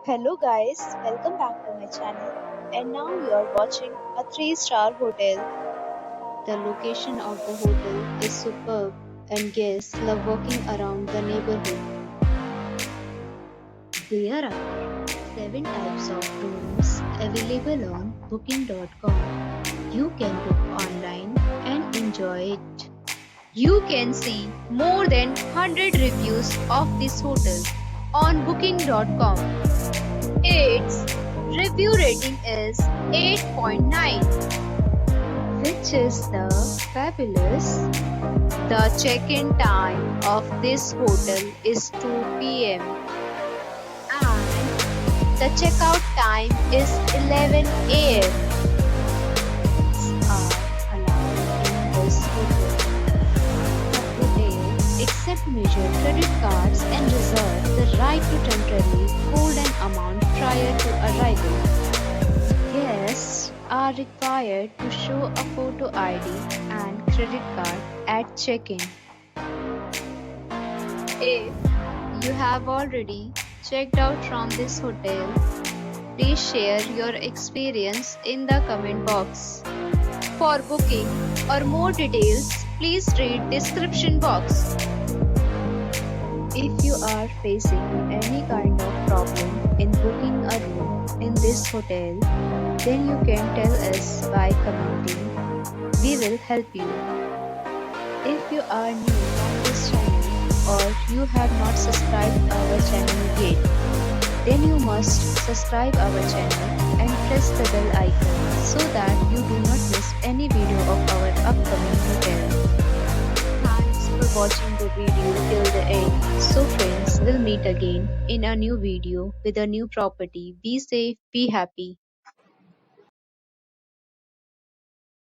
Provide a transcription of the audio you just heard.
Hello guys, welcome back to my channel. And now you are watching a 3-star hotel. The location of the hotel is superb and guests love walking around the neighborhood. There are 7 types of rooms available on booking.com. You can book online and enjoy it. You can see more than 100 reviews of this hotel on booking.com. Its review rating is 8.9, which is the fabulous. The check-in time of this hotel is 2 p.m. and the checkout time is 11 a.m. Pets are allowed in this hotel. The hotel accepts major credit cards and reserves the right to temporarily hold an amount prior to arrival. Guests are required to show a photo ID and credit card at check-in. If you have already checked out from this hotel, please share your experience in the comment box. For booking or more details, please read description box. If you are facing any kind of problem in booking a room in this hotel, then you can tell us by commenting. We will help you. If you are new on this channel or you have not subscribed our channel yet, then you must subscribe our channel and press the bell icon so that you do not miss any video of our upcoming hotel. Thanks for watching the video till the end. So friends, we'll meet again in a new video with a new property. Be safe, be happy.